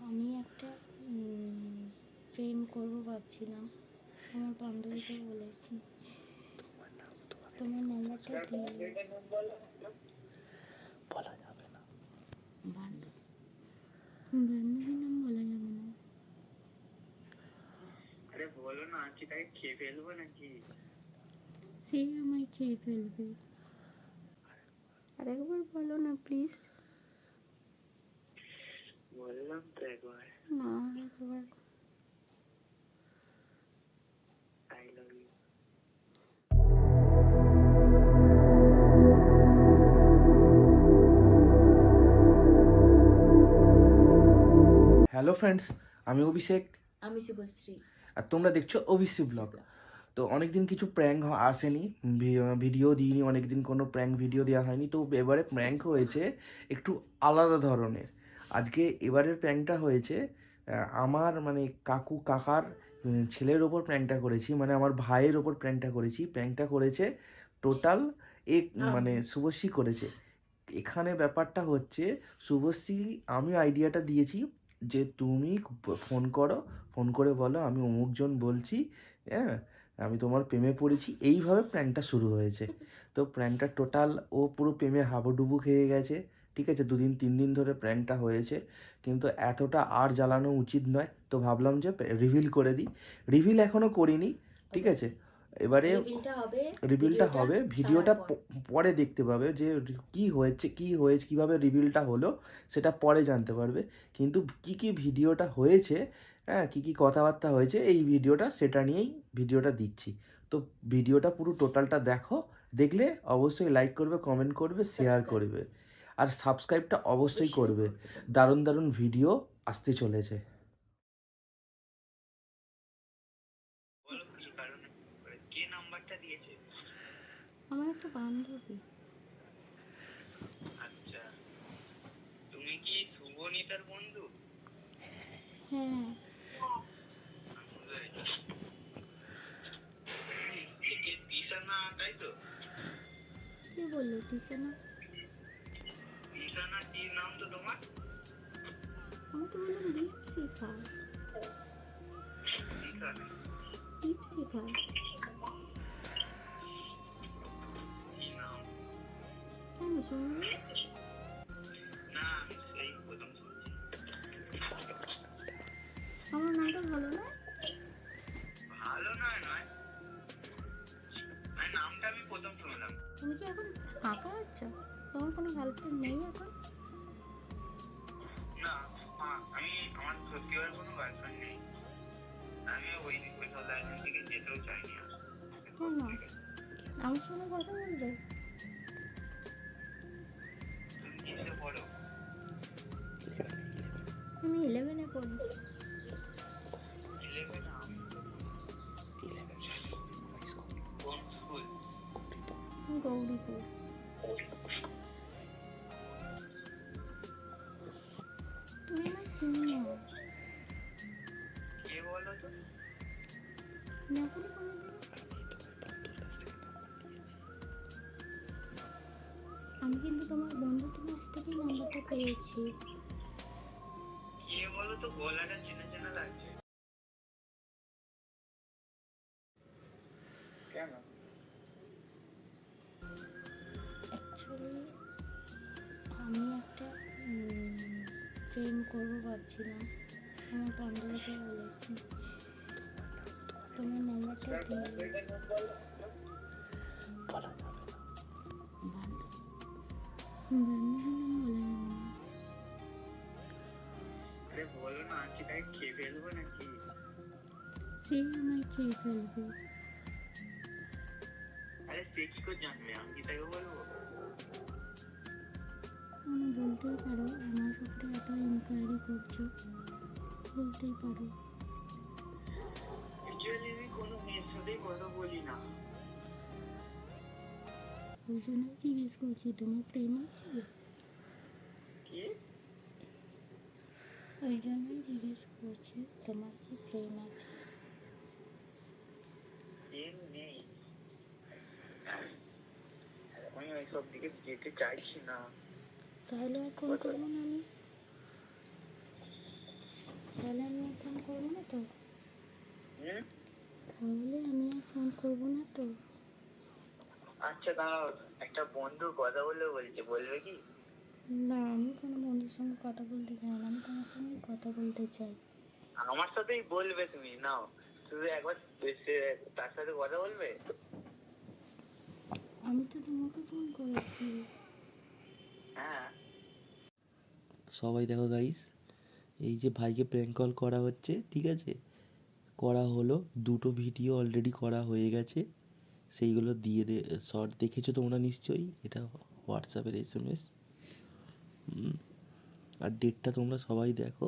আমি একটা প্রেম করবো ভাবছিলাম, আমার বান্ধবীকে বলেছি। তোমার নাম্বারটা দিয়ে বলা যাবে না, বান্ধবীর নাম বলা যাবে না। আরে বলো না, কি তাকে খেয়ে ফেলবো নাকি? সে আমায় খেয়ে ফেলবে। আরেকবার বলো না প্লিজ। বললাম তো একবার, না একবার। I love you. Hello friends, আমি অভিষেক, আমি শুভশ্রী, আর তোমরা দেখছো ওবিসি ব্লগ। তো অনেকদিন কিছু প্র্যাঙ্ক আসেনি, ভিডিও দিইনি, অনেকদিন কোনো প্র্যাঙ্ক ভিডিও দেওয়া হয়নি। তো এবারে প্র্যাঙ্ক হয়েছে একটু আলাদা ধরনের। আজকে এবারের প্র্যাঙ্কটা হয়েছে আমার মানে কাকার ছেলের ওপর প্র্যাঙ্কটা করেছি, মানে আমার ভাইয়ের ওপর প্র্যাঙ্কটা করেছি। প্র্যাঙ্কটা করেছে টোটাল মানে শুভশ্রী করেছে। এখানে ব্যাপারটা হচ্ছে, শুভশ্রী আমি আইডিয়াটা দিয়েছি যে তুমি ফোন করো, ফোন করে বলো আমি অমুকজন বলছি, হ্যাঁ আমি তোমার প্রেমে পড়েছি। এইভাবে প্র্যাঙ্কটা শুরু হয়েছে। তো প্র্যাঙ্কটা টোটাল ও পুরো প্রেমে হাবুডুবু খেয়ে গেছে। ঠিক আছে, 2-3 দিন ধরে প্র্যাঙ্কটা হয়েছে, কিন্তু এতটা আর জ্বালানো উচিত নয়। তো ভাবলাম যে রিভিল করে দিই। রিভিল এখনও করিনি, ঠিক আছে। এবারে রিভিলটা হবে, ভিডিওটা পরে দেখতে পাবে যে কি হয়েছে কীভাবে রিভিলটা হলো সেটা পরে জানতে পারবে। কিন্তু কি ভিডিওটা হয়েছে, হ্যাঁ কী কথাবার্তা হয়েছে এই ভিডিওটা, সেটা নিয়েই ভিডিওটা দিচ্ছি। তো ভিডিওটা পুরো টোটালটা দেখো, দেখলে অবশ্যই লাইক করবে, কমেন্ট করবে, শেয়ার করবে, আর সাবস্ক্রাইবটা অবশ্যই করবে। দারুণ দারুণ ভিডিও আসতে চলেছে। বলো কি কারণে, কে নাম্বারটা দিয়েছে? আমার একটা বান্ধবী। আচ্ছা, তুমি কি শুভনীতার বন্ধু? হ্যাঁ। তিশানা, তাই তো? কি বললো তিশানা? তিশানা কি নাম তো তোমার? আমি তো বললাম দীপশিখা। তিশানা দীপশিখা কি নাম? কেন শুনবো? না, আমি সেই প্রথম শুনছি। আমার নামটা ভালো না? ভালো নয়, মানে নামটা আমি প্রথম শুনলাম। তুমি কি এখন ফাঁকা আছো? তোমার কোনো গার্লফ্রেন্ড নেই এখন? না, আমি আমার সত্যি করে কোনো গার্লফ্রেন্ড নেই। আমি ওই সব লাইনের দিকে যেতেও চাইনি আর। কেন? আমার সঙ্গে কথা বলবে? তুমি কিসে পড়ো? আমি 11-এ পড়ি। 11? কোন স্কুল? গৌরীপুর। তুমি আমার চিনো? কে বলো তো? দেখো কোনোদিন? আমি কিন্তু তোমার বন্ধুদের কাছ থেকেই নাম্বারটা পেয়েছি। কে বলো তো, গলাটা চেনা চেনা লাগছে। কেন? অ্যাকচুয়ালি আমি একটা প্রেম করবো ভাবছিলাম, আমার বান্ধবীকে বলেছি। তোমার নাম্বারটা দিয়ে বলা যাবে না, বান্ধবীর নাম বলা যাবে না। আরে বলো না, কি তাকে খেয়ে ফেলবো নাকি? সে আমায় খেয়ে ফেলবে। আরে সেক্স করে জানবে, আমি কি তাকে বলবো? তুমি বলতেই পারো, আমার উপরে এত ইনকোয়ারি করছো, বলতেই পারো। অ্যাকচুয়ালি আমি কোনো মেয়ের সাথেই কথা বলি না। ওই জন্য জিজ্ঞেস করছি তোমার প্রেম আছে? কি? ওই জন্যই জিজ্ঞেস করছি তোমার কি প্রেম আছে? প্রেম নেই, আমি ওইসব দিকে যেতে চাইছি না। তাহলে আর ফোন করবো না আমি। তাহলে আমি আর ফোন করবো না তো? হুম? তাহলে আমি আর ফোন করবো না তো? আচ্ছা দাঁড়াও, একটা বন্ধু কথা বলবে বলছে, বলবে কি? না, আমি কোনো বন্ধুর সঙ্গে কথা বলতে চাই না, আমি তোমার সঙ্গে কথা বলতে চাই। আমার সাথেই বলবে তুমি, নাও শুধু একবার তার সাথে কথা বলবে। আমি তো তোমাকে ফোন করেছি। হ্যাঁ, সবাই দেখো গাইস, এই যে ভাইকে প্র্যাঙ্ক কল করা হচ্ছে, ঠিক আছে, করা হলো, দুটো ভিডিও অলরেডি করা হয়ে গেছে, সেইগুলো দিয়ে শর্ট দেখেছো তোমরা নিশ্চয়ই, এটা হোয়াটসঅ্যাপের SMS। আর ডেটটা তোমরা সবাই দেখো,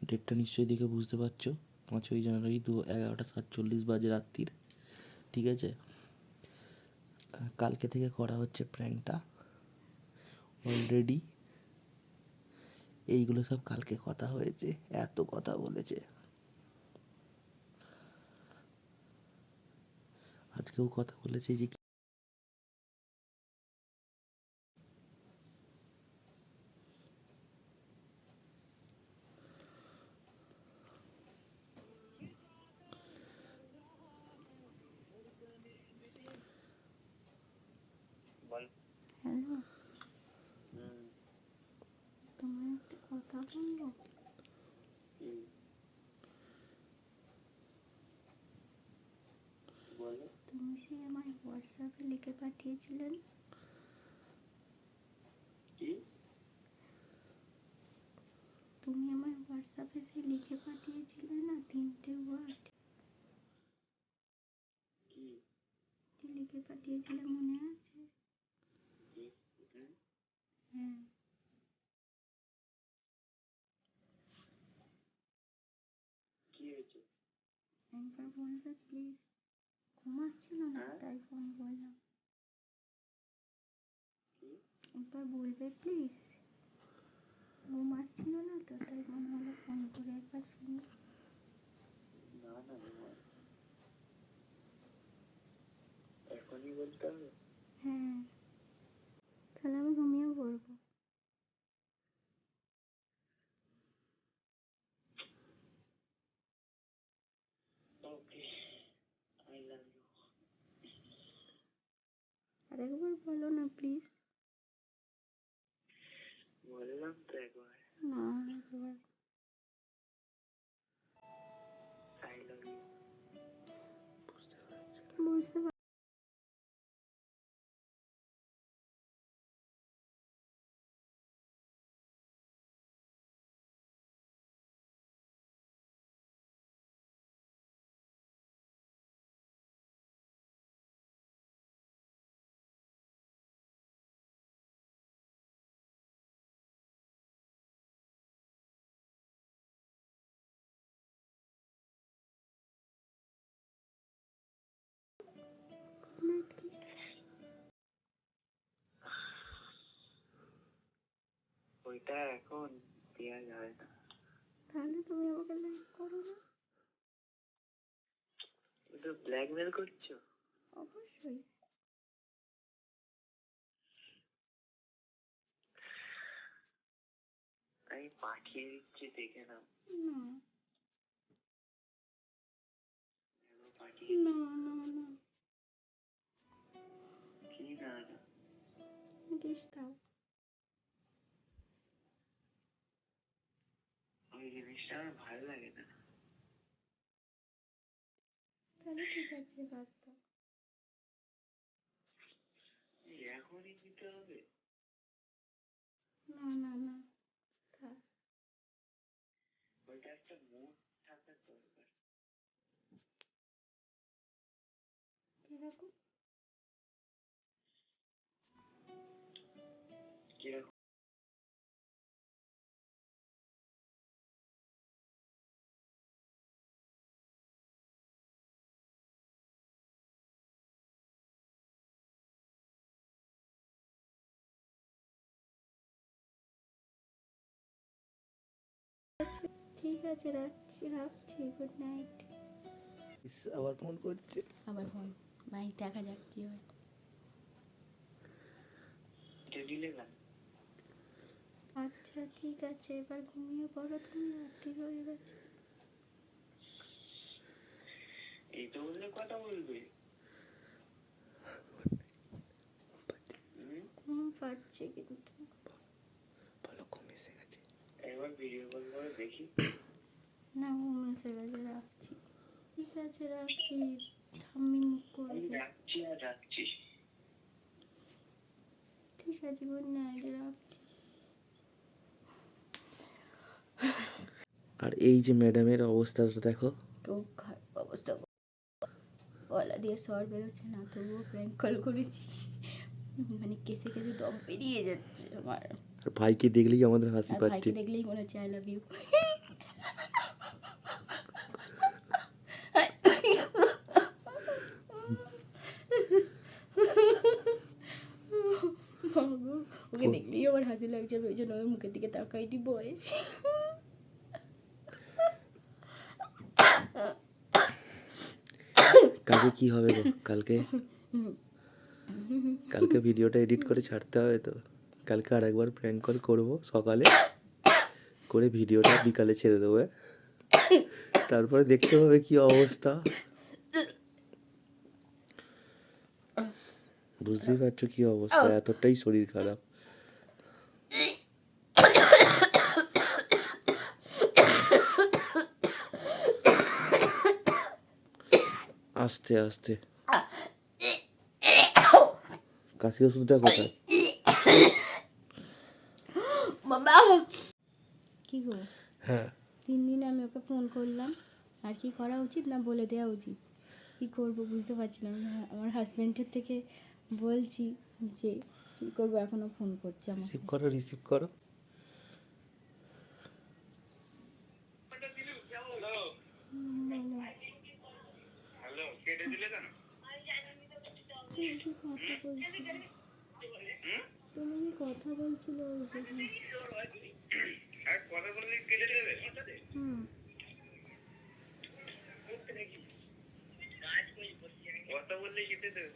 ডেটটা নিশ্চয়ই দেখে বুঝতে পারছো, 5ই জানুয়ারি 11:47 বাজে রাত্রির, ঠিক আছে। কালকে থেকে করা হচ্ছে প্র্যাঙ্কটা অলরেডি, এইগুলো সব কালকে কথা হয়েছে, এত কথা বলেছে, আজকেও কথা বলেছে যে বল। হ্যালো, হুম, তোমার একটা কথা বলবো? বলো। তুমি যে আমায় হোয়াটসঅ্যাপে লিখে পাঠিয়েছিলেন, কি? তুমি আমায় হোয়াটসঅ্যাপে যে লিখে পাঠিয়েছিলে না 3টে ওয়ার্ড, কি? কি লিখে পাঠিয়েছিলে মনে আছে? হ্যাঁ, কি হয়েছে? একবার বলবে প্লিজ? ঘুম আসছিল না তাই ফোন করলাম। একবার বলবে প্লিজ? ঘুম আসছিল না তো তাই মনে হলো ফোন করে একবার শুনি। না না, এখনই বলতে হবে? হ্যাঁ, তাহলে আমি ঘুমিয়ে পড়বো। Okay, I love you. আরেকবার বলো না প্লিজ। বললাম তো একবার, না, একবার। I love you. বুঝতে পার ওইটা এখন দেওয়া যায় না। তাহলে তুমি আমাকে লাইক করো না? তো ব্ল্যাকমেল করছো? অবশ্যই। আমি পাঠিয়ে দিচ্ছি, দেখে নাও। না পাঠিয়ে না না না, কি? না না, কিস দাও। ওই জিনিসটা আমার ভালো লাগে না। তাহলে ঠিক আছে, বাদ দাও। এখনই দিতে হবে? না না না, থাক। ওইটা একটা মুড থাকার দরকার। কিরকম? কিরকম? ঠিক আছে, রাখছি রাখছি, গুড নাইট। আবার ফোন করছে। আবার ফোন, ভাই দেখা যাক কি হয়। এটা দিলে না? আচ্ছা ঠিক আছে, এবার ঘুমিয়ে পড়ো, তুমি রাত্রি হয়ে গেছে। এই তো বললে কথা বলবে। ঘুম পাচ্ছে কিন্তু। ভালো ঘুম এসে গেছে। একবার ভিডিও কল করে দেখি। না, ঘুম এসে গেছে, রাখছি। ঠিক আছে রাখছি, ঠাম্মি মুখ আমি করবে। রাখছি আর রাখছি। ঠিক আছে, গুড নাইট, রাখছি। আর এই যে ম্যাডামের অবস্থাটা দেখো, খুব খারাপ অবস্থা, গলা দিয়ে স্বর বেরোচ্ছে না, তবুও প্র্যাঙ্ক কল করেছি। মানে কেসে কেসে দম বেরিয়ে যাচ্ছে আমার। আর ভাইকে দেখলেই আমাদের হাসি আর পাচ্ছে। ভাইকে দেখলেই মনে হচ্ছে আই লাভ ইউ। ওকে দেখলেই আমার হাসি লাগছে, ওই জন্য ওর মুখের দিকে তাকাইনি বয়। কালকে কি হবে গো? কালকে কালকে ভিডিওটা এডিট করে ছাড়তে হবে তো। কালকে আর একবার প্র্যাঙ্ক কল করবো সকালে, করে ভিডিওটা বিকালে ছেড়ে দেবো। তারপরে দেখতে হবে কি অবস্থা। বুঝতেই পারছো কি অবস্থা, এতটাই শরীর খারাপ। আস্তে আস্তে। কাশি ওষুধটা কোথায়? বাবা কি গো, হ্যাঁ 3 দিন আমি ওকে ফোন করলাম, আর কি করা উচিত না বলে দেওয়া উচিত, কি করব বুঝতে পারছিলাম না। আমার হাজব্যান্ডের থেকে বলছি যে কী করবো, এখনও ফোন করছে আমাকে। রিসিভ করো, রিসিভ করো। হ্যালো, কেটে দিলে কেন? তুমি কি কথা বলছিলে? তুমি কি কথা বলছিলে ওই জন্য? আর কথা বললে কেটে দেবে? হুম। কথা বললে কেটে দেবে?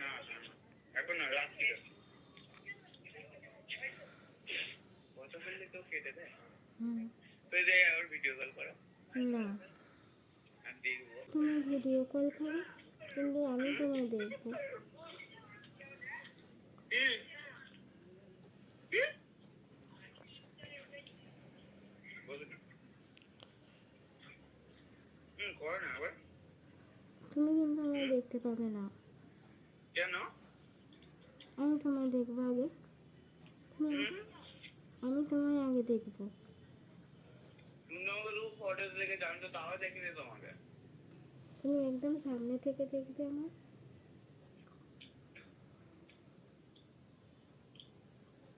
না এখন না, রাত্রি কথা বললে কেউ কেটে দেয়? হুম। তো এই জায়গায় আবার ভিডিও কল করো, না, আর দেখবো। তুমি ভিডিও কল করো, কিন্তু আমি তোমায় দেখবো। করো না আবার। তুমি কিন্তু আমায় দেখতে পাবে না, কেন? আমি তোমায় দেখবো আগে। আমি তোমায় আগে দেখবো। তুমি আমাকে শুধু ফটোস দেখে জানতো, তাও দেখিনি তোমাকে। তুমি একদম সামনে থেকে দেখবে আমার।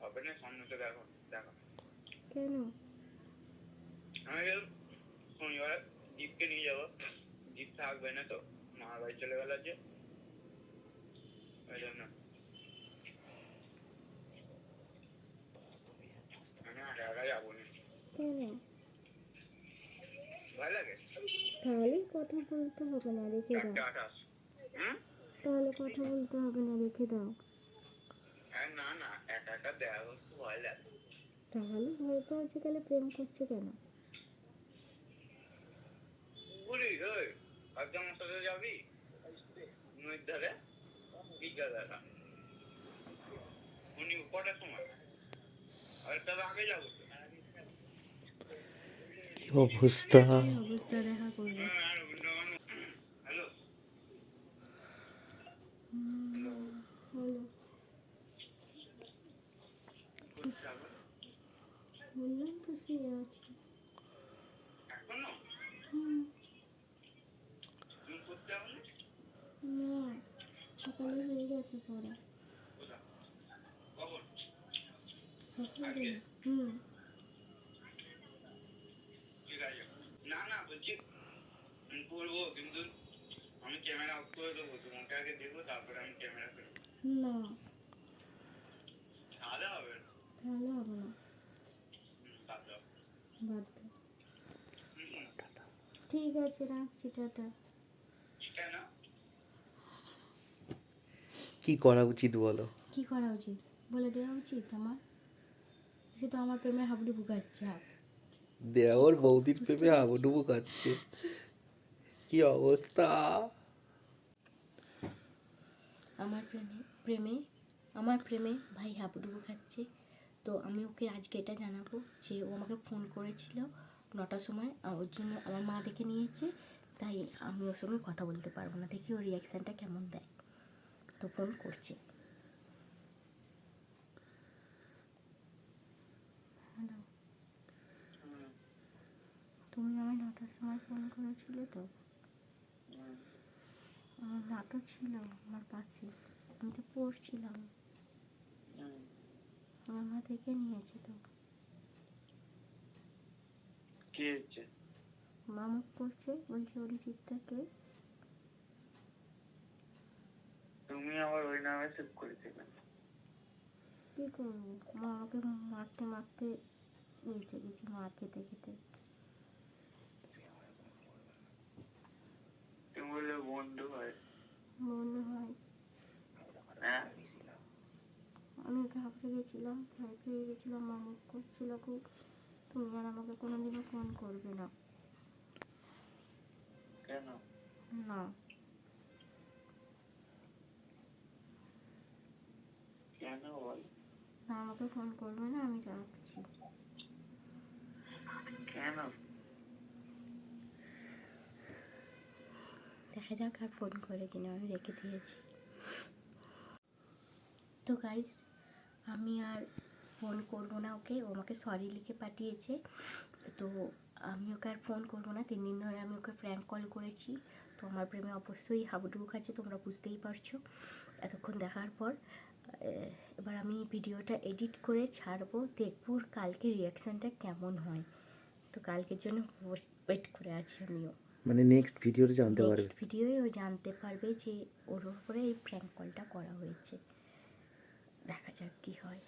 হবে না, সামনে তো দেখো দেখো। কেন? আমি শনিবার জিপকে নিয়ে যাবো, জিপ থাকবে না তো, মার বাড়ি চলে গেল যে, ওই জন্য আমি একা যাবো না। কেন? ভয় লাগে? তাহলে কথা বলতে হবে না, রেখে দাও। 4:28। তাহলে কথা বলতে হবে না, রেখে দাও। না না, একা একা দেখা করতে ভয় লাগে। তাহলে ভয় পাচ্ছে, তাহলে প্রেম করছে কেন? বলি ওই আজকে আমার সাথে যাবি নদীর ধারে? বিকাল বেলা। উনি কটার সময়? আর তবে আগে যাবো তো। কি অবস্থা। কি অবস্থা দেখা করবে। হ্যালো, হলো, বললাম তো শুয়ে আছি। এখনো হুম। তুমি করতে যাবো না? না, সকালে হয়ে গেছে পড়া। কখন? সকালে। হুম। ঠিক আছে। না না, বলছি আমি করবো, কিন্তু আমি ক্যামেরা অফ করে দেবো, তোমাকে আগে দেখবো, তারপরে আমি ক্যামেরা করবো। না, তাহলে হবে না। তাহলে হবে না, বাদ দাও। বাদ দাও। ঠিক আছে, রাখছি, টাটা। কেন? কি করা উচিত বলো? কী করা উচিত বলে দেওয়া উচিত আমার? সে তো আমার প্রেমে হাবুডুবু খাচ্ছে। দেওর বৌদির প্রেমে হাবুডুবু খাচ্ছে, কি অবস্থা! আমার প্রেমে আমার প্রেমে ভাই হাবুডুবু খাচ্ছে। তো আমি ওকে আজকে এটা জানাবো যে ও আমাকে ফোন করেছিল 9টার সময়, ওর জন্য আমার মা দেখে নিয়েছে, তাই আমি ওর সঙ্গে কথা বলতে পারবো না। দেখি ওর রিয়াকশানটা কেমন দেয়। তো ফোন করছে। হ্যালো, তুমি আমায় 9টার সময় ফোন করেছিলে তো? আমার মা তো ছিল আমার পাশে, আমি তো পড়ছিলাম। আমার মা দেখে নিয়েছে তো। কি হচ্ছে? মা মুখ করছে, বলছে অরিজিৎটাকে। তুমি আবার ওই নামে সেভ করেছিলে? কী করবো, মা আমাকে মারতে মারতে বেঁচে গেছে, মার খেতে খেতে। তুমি বললে বন্ধু হয়। মনে হয় হ্যাঁ, আমি ঘাবড়ে গেছিলাম, ভয় পেয়ে গেছিলাম। মা মুখ করছিল খুব, তুমি আর আমাকে কোনোদিনও ফোন করবে না। কেন? না, কেন বল? না আমাকে ফোন করবে না, আমি রাখছি। কেন? দেখা যাক আর ফোন করে কিনা, আমি রেখে দিয়েছি। তো গাইস, আমি আর ফোন করবো না ওকে। ও আমাকে সরি লিখে পাঠিয়েছে, তো আমি ওকে আর ফোন করবো না। 3 দিন ধরে আমি ওকে প্র্যাঙ্ক কল করেছি। তো আমার প্রেমে অবশ্যই হাবুডুবু খাচ্ছে, তোমরা বুঝতেই পারছো এতক্ষণ দেখার পর। এবার আমি ভিডিওটা এডিট করে ছাড়বো, দেখবো ওর কালকে রিয়াকশানটা কেমন হয়। তো কালকের জন্য ওয়েট করে আছি আমিও। মানে নেক্সট ভিডিওতে জানতে পারবে। নেক্সট ভিডিওয়ে ও জানতে পারবে যে ওর উপরে এই প্র্যাঙ্ক কলটা করা হয়েছে। দেখা যাক কী হয়।